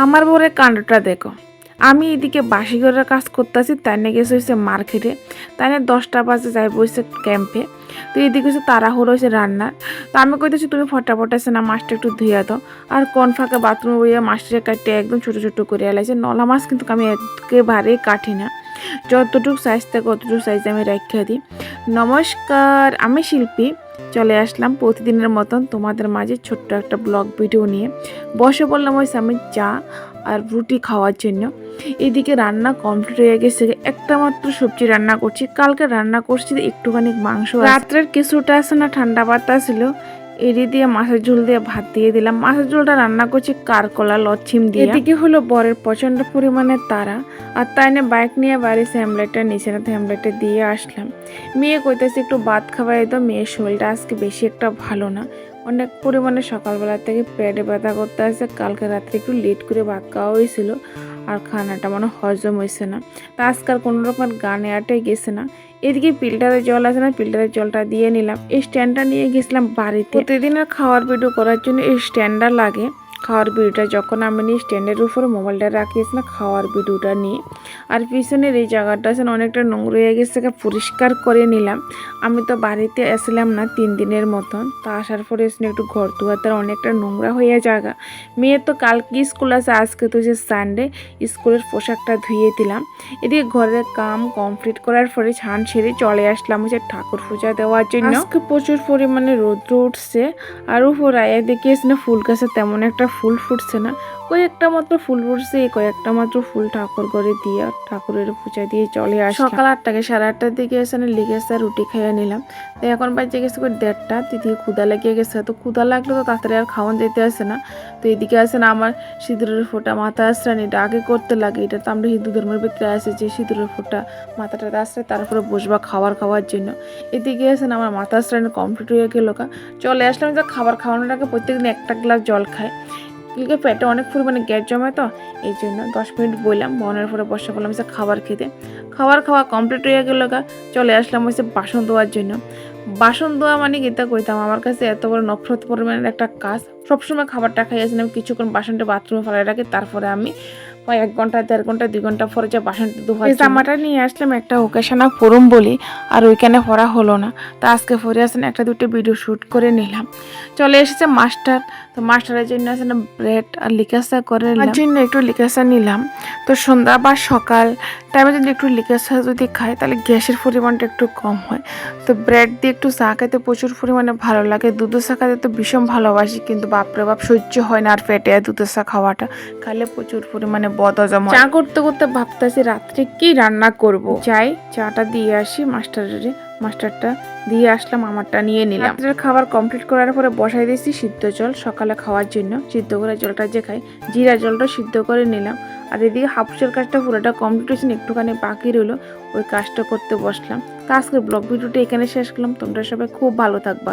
আমার বউরের কাণ্ডটা দেখো। আমি এদিকে বাসি ঘরের কাজ করতেছি, তাই নিয়ে গেছে হয়েছে মার্কেটে, তাই নিয়ে 10টা বাজে যাই বসে ক্যাম্পে। তো এদিকে হচ্ছে তাড়াহুড়ো হয়েছে রান্নার। তো আমি কইতেছি তুমি ফটাফট আছে না মাছটা একটু ধুইয়া দাও। আর কোন ফাঁকে বাথরুমে বইয়া মাছটা কাটতে একদম ছোটো ছোটো করে এলাইছে। নলা মাছ কিন্তু আমি একেবারে কাটি না, যতটুকু সাইজ থাকে অতটুকু সাইজ আমি রাখা দিই। নমস্কার, আমি শিল্পী। চলে আসলাম প্রতিদিনের মতন তোমাদের মাঝে ছোট্ট একটা ব্লগ ভিডিও নিয়ে। বসে বললাম হয়েছে আমি চা আর রুটি খাওয়ার জন্য। এদিকে রান্না কমপ্লিট হয়ে গেছে, একটা মাত্র সবজি রান্না করছি। কালকে রান্না করছি একটুখানি মাংস, রাত্রের কিছুটা আছে না ঠান্ডা পাতা ছিল, এড়ি দিয়ে মাছের ঝোল দিয়ে ভাত দিয়ে দিলাম। মাছের ঝোলটা রান্না করছি কারকলা লচ্ছিম দিয়ে। এদিকে হলো বরের প্রচন্ড পরিমাণে তারা, আর তাই না বাইক নিয়ে বাড়ি স্যামলেটটা নিচে না স্যামলেটটা দিয়ে আসলাম। মেয়ে কইতেছে একটু ভাত খাওয়াই তো, মেয়ের শরীরটা আজকে বেশি একটা ভালো না, অনেক পরিমাণে সকালবেলা থেকে পেটে ব্যথা করতে আসছে। কালকে রাত্রে একটু লেট করে ভাত খাওয়া হয়েছিল, আর খানাটা মানে হজম হয়েছে না। তা আজকাল কোনো রকমের গানে আটে গেছে না। এদিকে ফিল্টারের জল আছে না, ফিল্টারের জলটা দিয়ে নিলাম। এই স্ট্যান্ডটা নিয়ে গেছিলাম বাড়িতে। প্রতিদিনের খাওয়ার ভিডিও করার জন্য এই স্ট্যান্ডটা লাগে। খাওয়ার ভিডিওটা যখন আমি নিয়ে স্ট্যান্ডের উপরে মোবাইলটা রাখিয়েছি না খাওয়ার ভিডিওটা নিয়ে। আর পিছনের এই জায়গাটা আছে অনেকটা নোংরা হয়ে গেছে, পরিষ্কার করে নিলাম। আমি তো বাড়িতে আসলাম না 3 দিনের মতন, তা আসার পরে এসে একটু ঘর দুয়ার অনেকটা নোংরা হয়ে জায়গা। মেয়ের তো কালকে স্কুল আছে, আজকে তো যে সানডে, স্কুলের পোশাকটা ধুয়ে দিলাম। এদিকে ঘরের কাম কমপ্লিট করার পরে ছান ছেড়ে চলে আসলাম হচ্ছে ঠাকুর পূজা দেওয়ার জন্য। আজকে প্রচুর পরিমাণে রৌদ্র উঠছে, আর উপর আয়া দেখে না ফুল গাছে তেমন একটা ফুল ফুটছে না, কয়েকটা মাত্র ফুল ফুটছে। এই কয়েকটা মাত্র ফুল ঠাকুর করে দিয়ে ঠাকুরের পূজা দিয়ে চলে আসি। সকাল 8টাকে 8:30 দিকে এসে লিখেছে রুটি খেয়ে নিলাম। তো এখন বাজে গেছে 1:30, দিদিকে ক্ষুদা লেগে গেছে। তো ক্ষুদা লাগলে তো তাড়াতাড়ি আর খাওয়ান যেতে আসে না। তো এদিকে আসে না আমার সিঁদুরের ফোঁটা মাথা আশ্রান, এটা আগে করতে লাগে। এটা তো আমরা হিন্দু ধর্মের ভিতরে আছে যে সিঁদুরের ফোঁটা মাথাটা আশ্রায় তারপরে বসবা খাওয়ার জন্য। এদিকে আসে না আমার মাথা আশ্রান কমপ্লিট হয়ে গেল। চলে আসলাম যে খাবার খাওয়ানোর আগে প্রত্যেকদিন একটা গ্লাস জল খায়, কিন্তু পেটে অনেক পরিমাণে গ্যাস জমে, তো এই জন্য 10 মিনিট বললাম বনের পরে বসে বললাম হচ্ছে খাবার খেতে। খাওয়া কমপ্লিট হয়ে গেল। চলে আসলাম হচ্ছে বাসন ধোয়ার জন্য। বাসন ধোয়া মানে গীতা কইতাম আমার কাছে এত বড় নফরত পরিমাণের একটা কাজ। সবসময় খাবারটা খাই আসেন আমি কিছুক্ষণ বাসনটা বাথরুমে ফেলে রাখি, তারপরে আমি 1 ঘন্টা 1.5 ঘন্টা 2 ঘন্টা পরে যে বাসনটা ধোয়া। জামাটা নিয়ে আসলাম একটা ওকেশনা ফোরম বলি, আর ওইখানে পড়া হলো না। তা আজকে পরে আসেন একটা দুটো ভিডিও শ্যুট করে নিলাম। চলে এসেছে মাস্টার। তো মাস্টারের জন্য আছে না ব্রেড আর লিকাসা করে জন্য একটু লিকাসা নিলাম। তো সন্ধ্যা বা সকাল টাইমে যদি একটু লিকাসা যদি খাই তাহলে গ্যাসের পরিমাণটা একটু কম হয়। তো ব্রেড দিয়ে একটু চা খাইতে প্রচুর পরিমাণে ভালো লাগে। দুধের চা খাইতে তো ভীষণ ভালোবাসি, কিন্তু বাপরে বাপ সহ্য হয় না আর পেটে দুধের চা খাওয়াটা। খাইলে প্রচুর পরিমাণে বদহজম হয়। চা করতে করতে ভাবতেছি রাত্রে কি রান্না করব। যাই চাটা দিয়ে আসি মাস্টারটা দিয়ে আসলাম, আমারটা নিয়ে নিলাম। রাত্রের খাবার কমপ্লিট করার পরে বসাই দিয়েছি সিদ্ধ জল সকালে খাওয়ার জন্য। সিদ্ধ করে জলটা যে খাই, জিরা জলটা সিদ্ধ করে নিলাম। আর এদিকে হাফুসের কাজটা পুরোটা কমপ্লিট হয়েছে, একটুখানি বাকি রইলো, ওই কাজটা করতে বসলাম। তো আজকের ব্লগ ভিডিওটা এখানে শেষ করলাম। তোমরা সবাই খুব ভালো থাকবা।